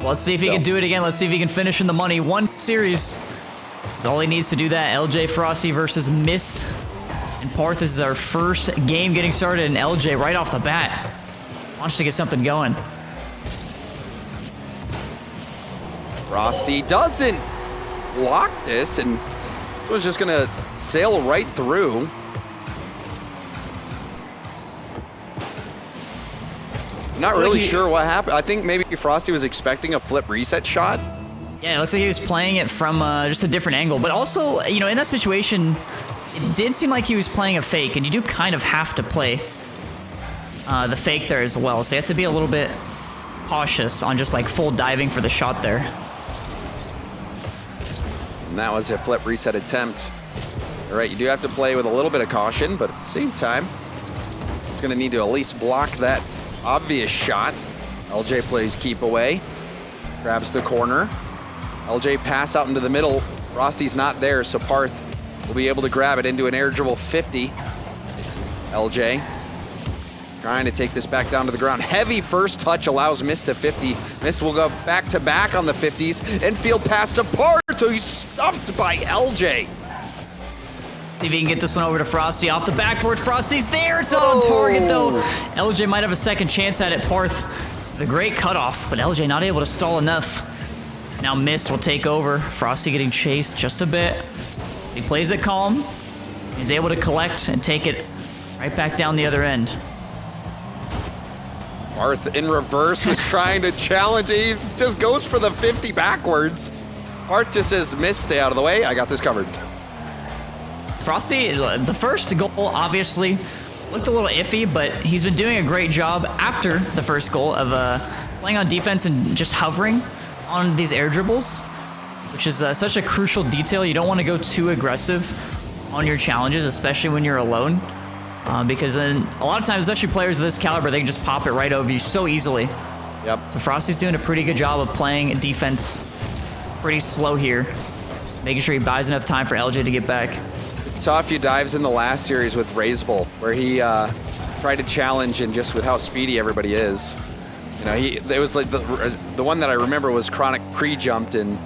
Let's see if he can do it again. Let's see if he can finish in the money. One series is all he needs to do that. LJ Frosty versus Mist. And Paarth, this is our first game getting started, and LJ right off the bat wants to get something going. Frosty doesn't block this, and was just gonna sail right through. Not really sure what happened. I think maybe Frosty was expecting a flip reset shot. Yeah, it looks like he was playing it from just a different angle. But also, you know, in that situation, it did seem like he was playing a fake, and you do kind of have to play the fake there as well. So you have to be a little bit cautious on just like full diving for the shot there. And that was a flip reset attempt. All right, you do have to play with a little bit of caution, but at the same time, it's gonna need to at least block that obvious shot. LJ plays keep away, grabs the corner. LJ pass out into the middle. Frosty's not there, so Paarth will be able to grab it into an air dribble 50. LJ trying to take this back down to the ground. Heavy first touch allows Mist to 50. Mist will go back to back on the 50s and field pass to Paarth, who he's stuffed by LJ. See if he can get this one over to Frosty off the backboard. Frosty's there. It's not on target, though. LJ might have a second chance at it. Paarth, the great cutoff, but LJ not able to stall enough. Now Mist will take over. Frosty getting chased just a bit. He plays it calm. He's able to collect and take it right back down the other end. Paarth in reverse was trying to challenge. He just goes for the 50 backwards. Paarth just says, Mist, stay out of the way. I got this covered. Frosty, the first goal obviously looked a little iffy, but he's been doing a great job after the first goal of playing on defense and just hovering on these air dribbles, which is such a crucial detail. You don't want to go too aggressive on your challenges, especially when you're alone, because then a lot of times, especially players of this caliber, they can just pop it right over you so easily. Yep. So Frosty's doing a pretty good job of playing defense pretty slow here, making sure he buys enough time for LJ to get back. Saw a few dives in the last series with Raiseball where he tried to challenge, and just with how speedy everybody is, you know, it was like the one that I remember was Chronic pre-jumped and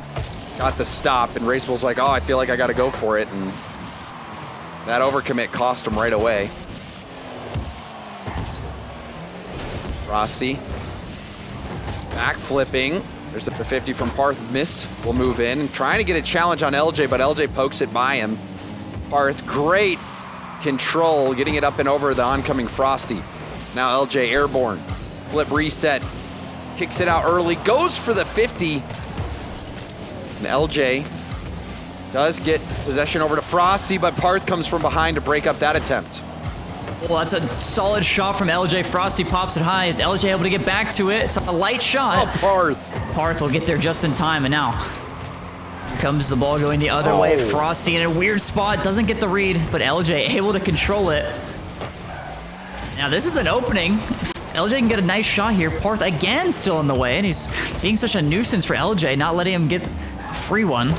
got the stop, and Raiseball's like, oh, I feel like I got to go for it, and that overcommit cost him right away. Frosty back flipping. There's the 50 from Paarth. Mist will move in and trying to get a challenge on LJ, but LJ pokes it by him. Paarth, great control, getting it up and over the oncoming Frosty. Now LJ airborne, flip reset, kicks it out early, goes for the 50. And LJ does get possession over to Frosty, but Paarth comes from behind to break up that attempt. Well, that's a solid shot from LJ. Frosty pops it high. Is LJ able to get back to it? It's a light shot. Oh, Paarth. Paarth will get there just in time, and now here comes the ball going the other way. Frosty in a weird spot, doesn't get the read, but LJ able to control it. Now this is an opening. If LJ can get a nice shot here. Paarth again still in the way, and he's being such a nuisance for LJ, not letting him get a free one.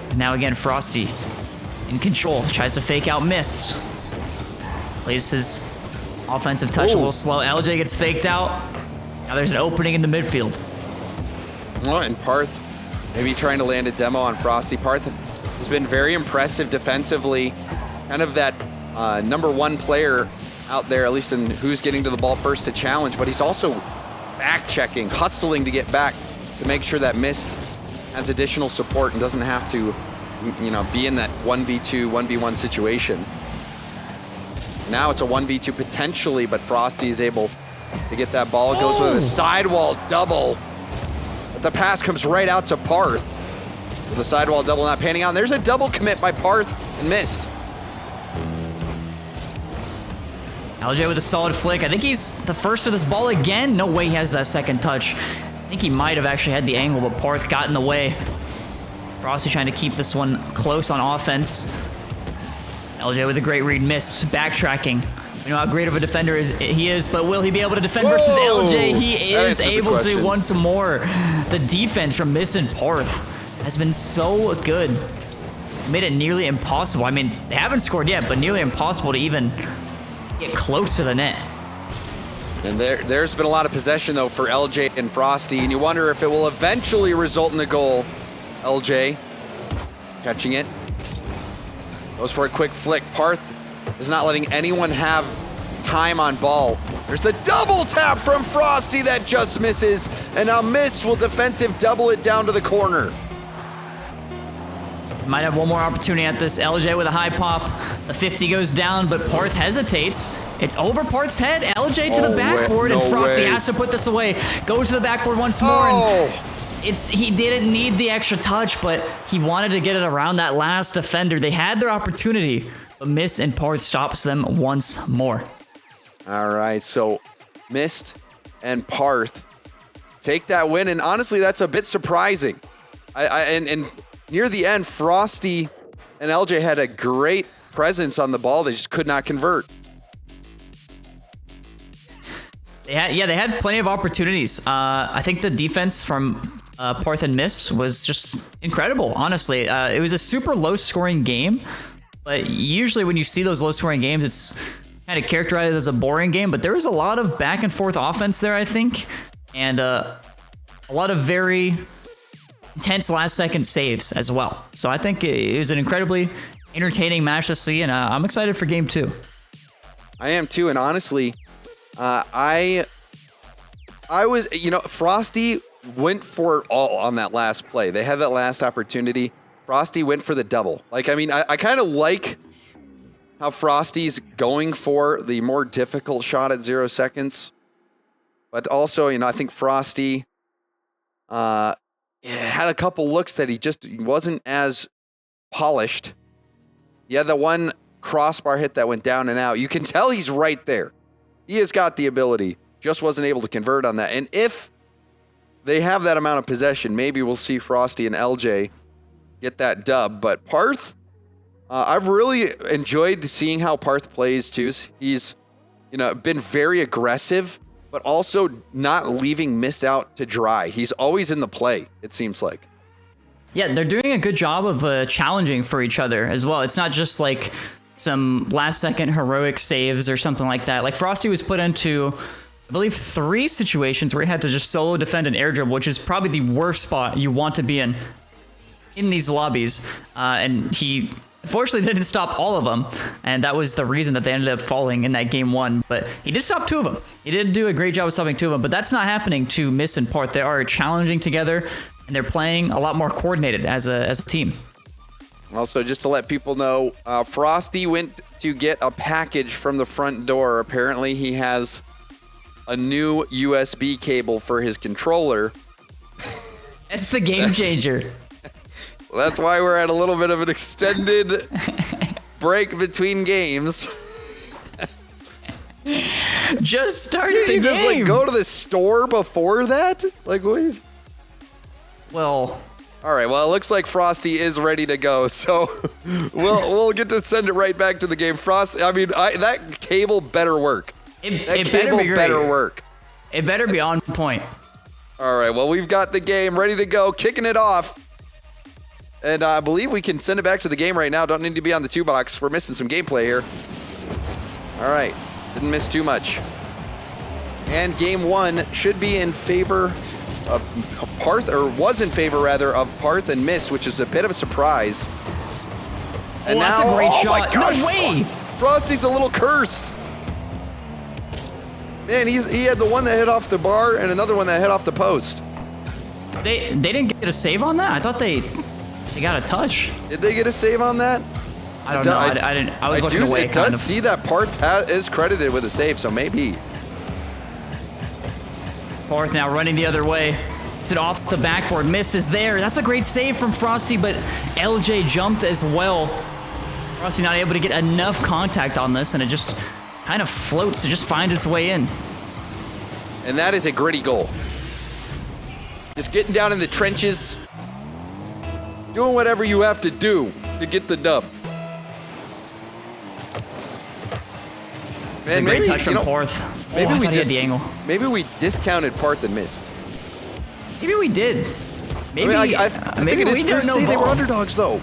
And now again, Frosty in control, tries to fake out Mist. Plays his offensive touch a little slow. LJ gets faked out. Now there's an opening in the midfield. Well, and Paarth maybe trying to land a demo on Frosty. Paarth has been very impressive defensively. Kind of that #1 player out there, at least in who's getting to the ball first to challenge, but he's also back checking, hustling to get back to make sure that Mist has additional support and doesn't have to, you know, be in that 1v2, 1v1 situation. Now it's a 1v2 potentially, but Frosty is able to get that ball. It goes with a sidewall double. But the pass comes right out to Paarth. With the sidewall double not panning out. And there's a double commit by Paarth and Mist. LJ with a solid flick. I think he's the first of this ball again. No way he has that second touch. I think he might have actually had the angle, but Paarth got in the way. Frosty trying to keep this one close on offense. LJ with a great read. Mist backtracking. You know how great of a defender he is, but will he be able to defend versus LJ? He is able to once more. The defense from Mist and Paarth has been so good. Made it nearly impossible. I mean, they haven't scored yet, but nearly impossible to even get close to the net. And there's been a lot of possession, though, for LJ and Frosty, and you wonder if it will eventually result in a goal. LJ catching it. Goes for a quick flick. Paarth is not letting anyone have time on ball. There's a double tap from Frosty that just misses, and now Mist will defensive double it down to the corner. Might have one more opportunity at this. LJ with a high pop. The 50 goes down, but Paarth hesitates. It's over Paarth's head. LJ to the backboard, and Frosty has to put this away. Goes to the backboard once more. And he didn't need the extra touch, but he wanted to get it around that last defender. They had their opportunity, but Mist and Paarth stops them once more. All right, so Mist and Paarth take that win, and honestly, that's a bit surprising. And near the end, Frosty and LJ had a great presence on the ball. They just could not convert. They had plenty of opportunities. I think the defense from Paarth and Mist was just incredible, honestly. It was a super low-scoring game, but usually when you see those low-scoring games, it's kind of characterized as a boring game, but there was a lot of back-and-forth offense there, I think, and a lot of very intense last-second saves as well. So I think it was an incredibly entertaining match to see, and I'm excited for Game 2. I am too, and honestly, I was, Frosty went for it all on that last play. They had that last opportunity. Frosty went for the double. I kind of like how Frosty's going for the more difficult shot at 0 seconds. But also, I think Frosty had a couple looks that he wasn't as polished. He had the one crossbar hit that went down and out. You can tell he's right there. He has got the ability, just wasn't able to convert on that. And if they have that amount of possession, maybe we'll see Frosty and LJ get that dub. But Paarth, I've really enjoyed seeing how Paarth plays too. He's, been very aggressive, but also not leaving Mist out to dry. He's always in the play, it seems like. Yeah, they're doing a good job of challenging for each other as well. It's not just like some last-second heroic saves or something like that. Like Frosty was put into, I believe, 3 situations where he had to just solo defend an air dribble, which is probably the worst spot you want to be in these lobbies. And he unfortunately didn't stop all of them, and that was the reason that they ended up falling in that Game 1. But he did stop 2 of them. He did do a great job of stopping 2 of them, but that's not happening to Mist and Paarth. They are challenging together, and they're playing a lot more coordinated as a team. Also, just to let people know, Frosty went to get a package from the front door. Apparently, he has a new USB cable for his controller. That's the game changer. That's why we're at a little bit of an extended break between games. Just start the game. Just go to the store before that? What? Well... All right, well, it looks like Frosty is ready to go, so we'll get to send it right back to the game. Frosty, that cable better work. That cable better work. It better be on point. All right, well, we've got the game ready to go, kicking it off. And I believe we can send it back to the game right now. Don't need to be on the 2-box. We're missing some gameplay here. All right, didn't miss too much. And Game 1 should be in favor of Paarth, or was in favor rather, of Paarth and Mist, which is a bit of a surprise. And now, that's a great shot. My gosh, no way! Frosty's a little cursed. Man, he had the one that hit off the bar and another one that hit off the post. They didn't get a save on that? I thought they got a touch. Did they get a save on that? I don't know. I didn't. I was looking away. It does see that Paarth is credited with a save, so maybe. Paarth now running the other way. It's it off the backboard. Mist is there. That's a great save from Frosty, but LJ jumped as well. Frosty not able to get enough contact on this, and it just kind of floats to just find its way in. And that is a gritty goal. Just getting down in the trenches, doing whatever you have to do to get the dub. It's a great touch from Paarth. Maybe we had the angle. Maybe we discounted Paarth and Mist. Maybe we did. Maybe I think it is fair to say they were underdogs, though.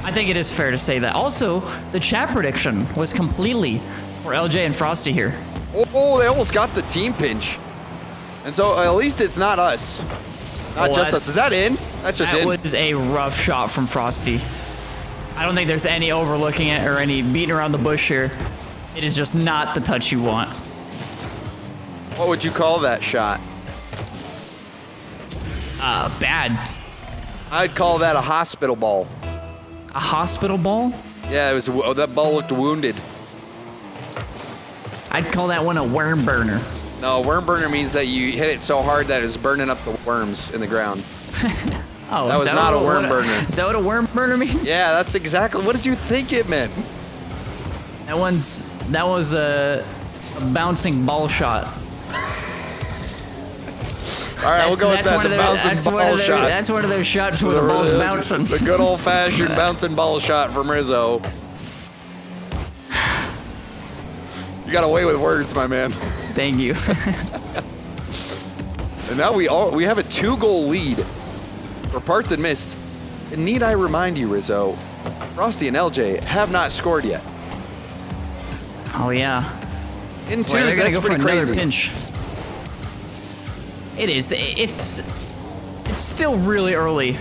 I think it is fair to say that. Also, the chat prediction was completely for LJ and Frosty here. Oh, they almost got the team pinch. And so at least it's not us. Not just us. Is that in? That's just in. That was a rough shot from Frosty. I don't think there's any overlooking it or any beating around the bush here. It is just not the touch you want. What would you call that shot? Bad. I'd call that a hospital ball. A hospital ball? Yeah, it was. That ball looked wounded. I'd call that one a worm burner. No, worm burner means that you hit it so hard that it's burning up the worms in the ground. Oh, that was not a worm burner. Is that what a worm burner means? Yeah, that's exactly. What did you think it meant? That was a bouncing ball shot. All right, we'll go with that. The bouncing ball shot. That's one of those shots where the ball's bouncing. The good old-fashioned bouncing ball shot from Rizzo. You got away with words, my man. Thank you. And now we have a 2-goal lead for Paarth and Mist. And need I remind you, Rizzo, Frosty and LJ have not scored yet. Oh yeah. In twos, that's pretty crazy. Pinch. It is. It's still really early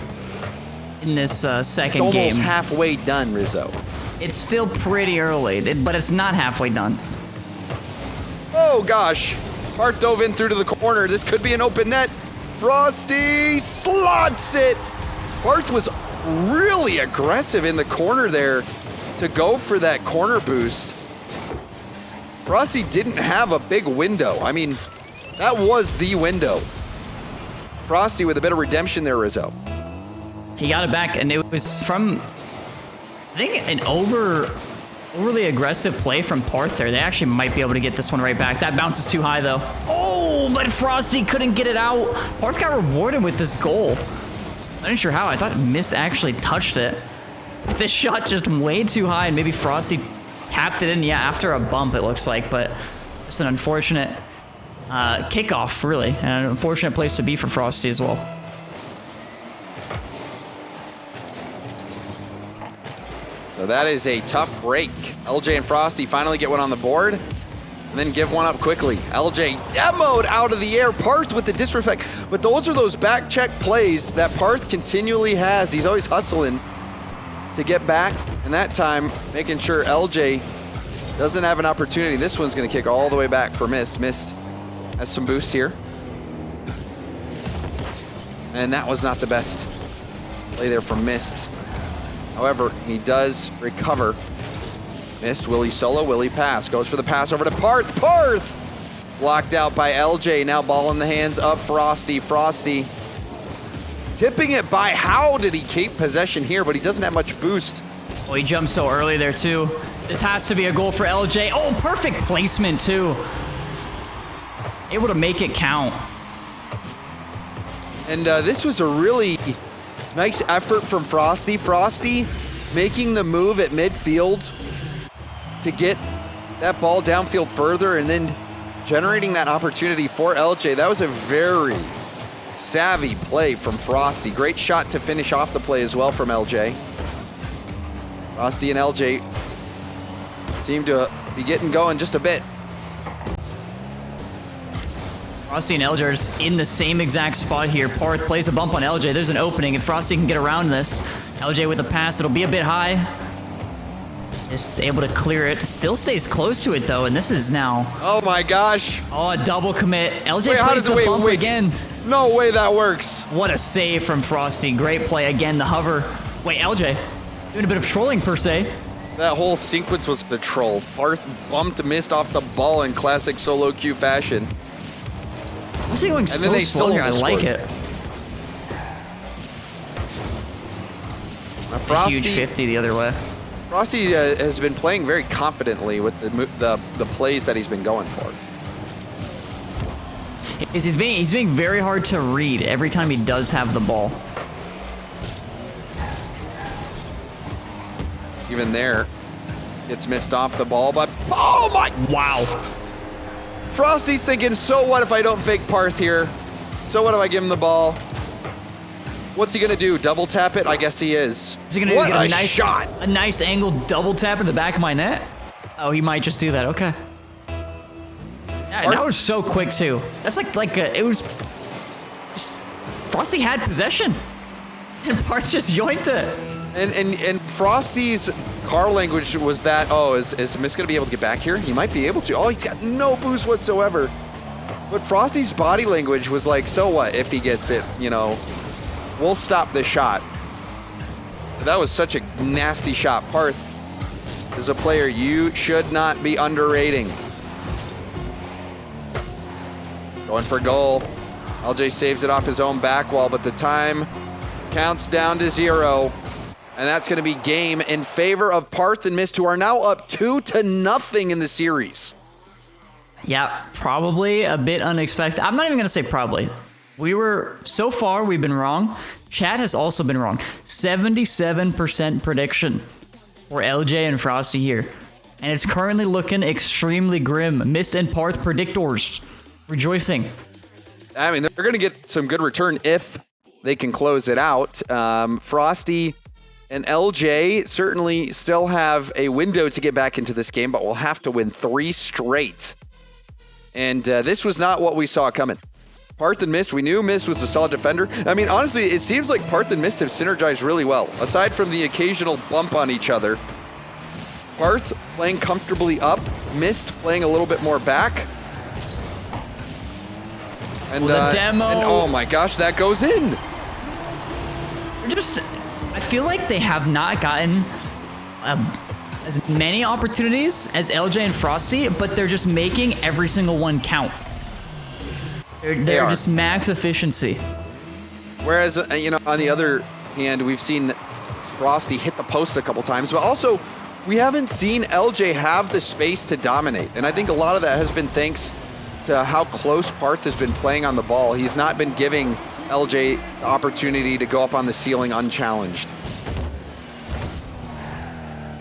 in this second game. It's almost halfway done, Rizzo. It's still pretty early, but it's not halfway done. Oh gosh. Paarth dove in through to the corner. This could be an open net. Frosty slots it. Paarth was really aggressive in the corner there to go for that corner boost. Frosty didn't have a big window. I mean, that was the window. Frosty with a bit of redemption there, Rizzo. He got it back, and it was from, I think, an overly aggressive play from Paarth there. They actually might be able to get this one right back. That bounce is too high, though. Oh, but Frosty couldn't get it out. Paarth got rewarded with this goal. I'm not sure how. I thought Mist actually touched it. This shot just way too high, and maybe Frosty tapped it in, yeah, after a bump, it looks like, but it's an unfortunate kickoff, really, and an unfortunate place to be for Frosty as well. So that is a tough break. LJ and Frosty finally get one on the board, and then give one up quickly. LJ demoed out of the air. Paarth with the disrespect, but those are those back check plays that Paarth continually has. He's always hustling to get back, and that time making sure LJ doesn't have an opportunity. This one's going to kick all the way back for Mist. Mist has some boost here. And that was not the best play there from Mist. However, he does recover. Mist, will he solo, will he pass? Goes for the pass over to Paarth. Paarth! Blocked out by LJ. Now ball in the hands of Frosty. Frosty tipping it by. How did he keep possession here? But he doesn't have much boost. Well, he jumped so early there, too. This has to be a goal for LJ. Oh, perfect placement, too. Able to make it count. And this was a really nice effort from Frosty. Frosty making the move at midfield to get that ball downfield further and then generating that opportunity for LJ. That was a very savvy play from Frosty. Great shot to finish off the play as well from LJ. Frosty and LJ seem to be getting going just a bit. Frosty and LJ are just in the same exact spot here. Paarth plays a bump on LJ. There's an opening, and Frosty can get around this. LJ with a pass. It'll be a bit high. Just able to clear it. Still stays close to it, though, and this is now... Oh, my gosh. Oh, a double commit. LJ plays the bump again. No way that works. What a save from Frosty. Great play again. The hover. Wait, LJ doing a bit of trolling, per se. That whole sequence was the troll. Paarth bumped Mist off the ball in classic solo queue fashion. What's he going so slow here? I like it. Frosty, huge 50 the other way. Frosty has been playing very confidently with the plays that he's been going for. He's being very hard to read every time he does have the ball. Even there, gets missed off the ball, but oh my! Wow. Frosty's thinking, so what if I don't fake Paarth here? So what if I give him the ball? What's he gonna do? Double tap it? I guess he is. Is he gonna what do a nice shot! A nice angled double tap in the back of my net? Oh, he might just do that. Okay. Yeah, that was so quick too. That's it was just Frosty had possession, and Paarth just yoinked it. And Frosty's car language was that, oh, is Mist gonna be able to get back here? He might be able to. Oh, he's got no boost whatsoever. But Frosty's body language was like, so what if he gets it? You know, we'll stop this shot. But that was such a nasty shot. Paarth is a player you should not be underrating. Going for goal. LJ saves it off his own back wall, but the time counts down to 0. And that's going to be game in favor of Paarth and Mist, who are now up 2-0 in the series. Yeah, probably a bit unexpected. I'm not even going to say probably. So far, we've been wrong. Chat has also been wrong. 77% prediction for LJ and Frosty here. And it's currently looking extremely grim. Mist and Paarth predictors rejoicing. I mean, they're going to get some good return if they can close it out. Frosty and LJ certainly still have a window to get back into this game, but will have to win 3 straight. And this was not what we saw coming. Paarth and Mist, we knew Mist was a solid defender. I mean, honestly, it seems like Paarth and Mist have synergized really well. Aside from the occasional bump on each other, Paarth playing comfortably up, Mist playing a little bit more back. And, the demo. And oh my gosh, that goes in. I feel like they have not gotten as many opportunities as LJ and Frosty, but they're just making every single one count. They're just max efficiency. Whereas, you know, on the other hand, we've seen Frosty hit the post a couple times, but also we haven't seen LJ have the space to dominate. And I think a lot of that has been thanks to how close Paarth has been playing on the ball. He's not been giving LJ the opportunity to go up on the ceiling unchallenged.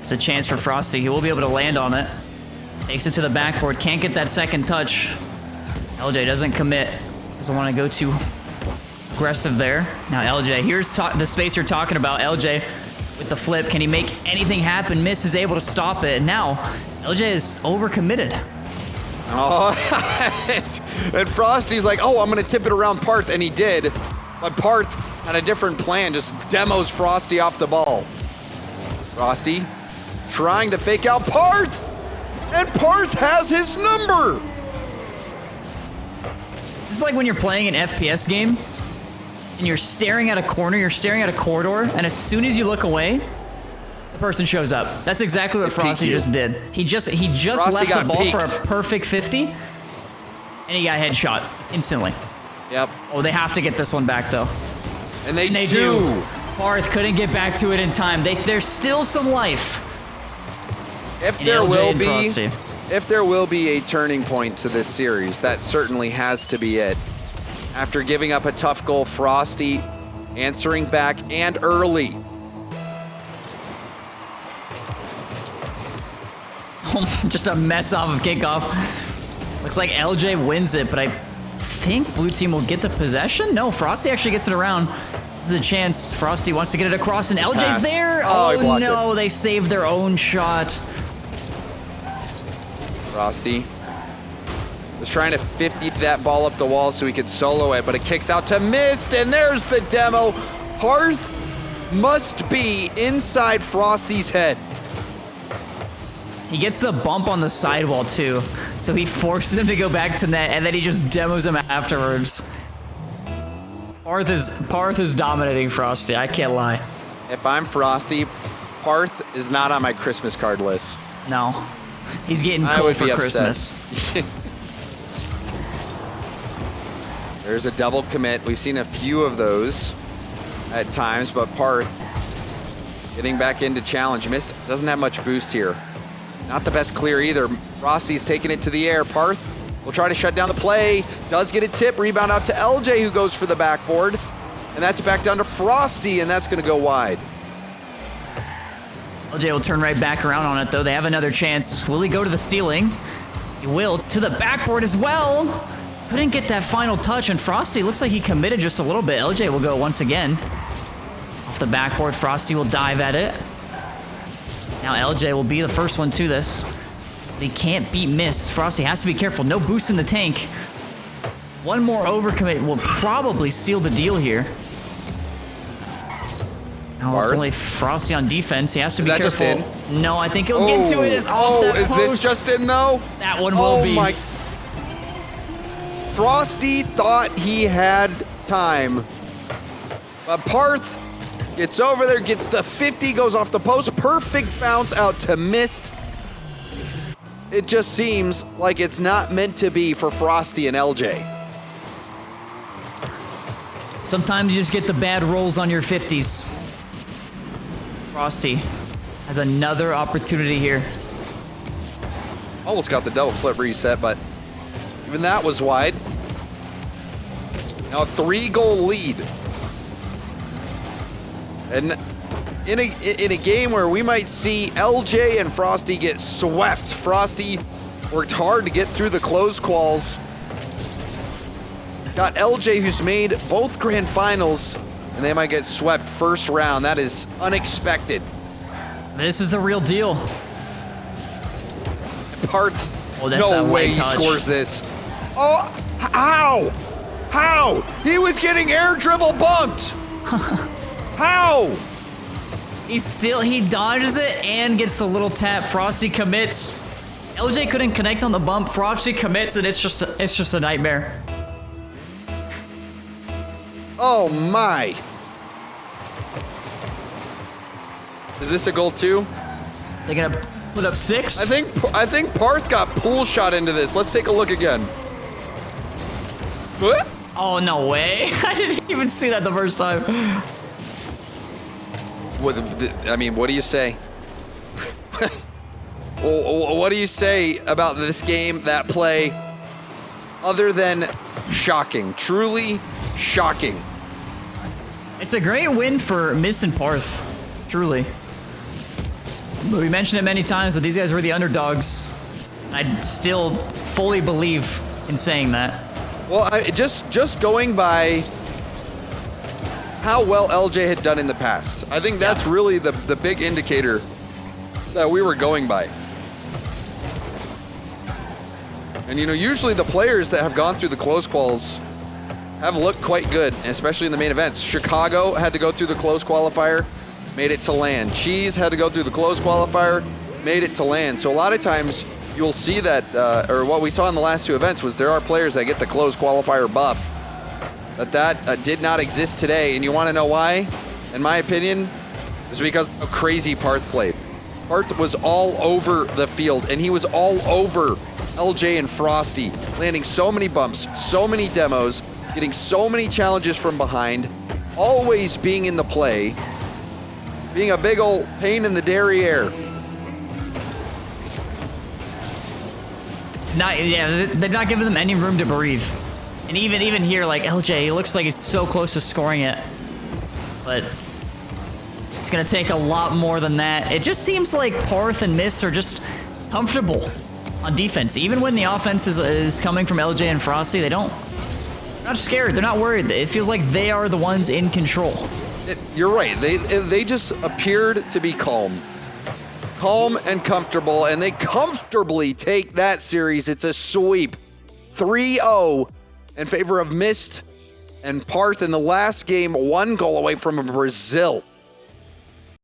It's a chance for Frosty. He will be able to land on it. Takes it to the backboard. Can't get that second touch. LJ doesn't commit. Doesn't want to go too aggressive there. Now LJ, here's the space you're talking about. LJ with the flip. Can he make anything happen? Mist is able to stop it. And now LJ is overcommitted. Oh, and Frosty's like, oh, I'm going to tip it around Paarth, and he did. But Paarth had a different plan, just demos Frosty off the ball. Frosty trying to fake out Paarth, and Paarth has his number. It's like when you're playing an FPS game, and you're staring at a corner, you're staring at a corridor, and as soon as you look away, the person shows up. That's exactly what Frosty just did. He just left the ball for a perfect 50, and he got headshot instantly. Yep. Oh, they have to get this one back though. And they do. Paarth couldn't get back to it in time. There's still some life. If there will be a turning point to this series, that certainly has to be it. After giving up a tough goal, Frosty answering back and early. Just a mess off of kickoff. Looks like LJ wins it, but I think blue team will get the possession. No, Frosty actually gets it around. This is a chance. Frosty wants to get it across, and LJ's there. Oh no, they saved their own shot. Frosty was trying to 50 that ball up the wall so he could solo it, but it kicks out to Mist, and there's the demo. Paarth must be inside Frosty's head. He gets the bump on the sidewall too, so he forces him to go back to net, and then he just demos him afterwards. Paarth is dominating Frosty, I can't lie. If I'm Frosty, Paarth is not on my Christmas card list. No, he's getting cold for Christmas. There's a double commit. We've seen a few of those at times, but Paarth getting back into challenge. Mist doesn't have much boost here. Not the best clear either. Frosty's taking it to the air. Paarth will try to shut down the play. Does get a tip. Rebound out to LJ, who goes for the backboard. And that's back down to Frosty, and that's going to go wide. LJ will turn right back around on it, though. They have another chance. Will he go to the ceiling? He will. To the backboard as well. Couldn't get that final touch, and Frosty looks like he committed just a little bit. LJ will go once again. Off the backboard, Frosty will dive at it. Now LJ will be the first one to this. They can't beat Mist. Frosty has to be careful. No boost in the tank. One more overcommit will probably seal the deal here. Now it's only Frosty on defense. He has to be careful. Is that just in? No, I think he'll get to it. It's off that is post. this just in though? That one will be. Oh my. Frosty thought he had time. But Paarth gets over there, gets the 50, goes off the post. Perfect bounce out to Mist. It just seems like it's not meant to be for Frosty and LJ. Sometimes you just get the bad rolls on your 50s. Frosty has another opportunity here. Almost got the double flip reset, but even that was wide. Now a 3-goal lead. And in a game where we might see LJ and Frosty get swept. Frosty worked hard to get through the close quals. Got LJ, who's made both grand finals, and they might get swept first round. That is unexpected. This is the real deal. Paarth, Oh, that's no that way light he touch. scores this. Oh, how? How? He was getting air dribble bumped. How? He dodges it and gets the little tap. Frosty commits. LJ couldn't connect on the bump. Frosty commits, and it's just a nightmare. Oh my. Is this a goal too? They're gonna put up 6. I think Paarth got pool shot into this. Let's take a look again. What? Oh, no way. I didn't even see that the first time. I mean, what do you say? What do you say about this game, that play, other than shocking? Truly shocking. It's a great win for Mist and Paarth. Truly. We mentioned it many times, but these guys were the underdogs. I still fully believe in saying that. Well, just going by how well LJ had done in the past, I think that's really the big indicator that we were going by. And you know, usually the players that have gone through the close quals have looked quite good, especially in the main events. Chicago had to go through the close qualifier, made it to land. Cheese had to go through the close qualifier, made it to land. So a lot of times you'll see that, or what we saw in the last 2 events was there are players that get the close qualifier buff. That did not exist today. And you want to know why? In my opinion, it's because of how crazy Paarth played. Paarth was all over the field, and he was all over LJ and Frosty, landing so many bumps, so many demos, getting so many challenges from behind, always being in the play, being a big old pain in the derriere. They're not giving them any room to breathe. And even here, like LJ, he looks like he's so close to scoring it. But it's gonna take a lot more than that. It just seems like Paarth and Mist are just comfortable on defense. Even when the offense is coming from LJ and Frosty, they're not scared, they're not worried. It feels like they are the ones in control. You're right, they just appeared to be calm and comfortable, and they comfortably take that series. It's a sweep, 3-0 in favor of Mist and Paarth in the last game, 1 goal away from Brazil.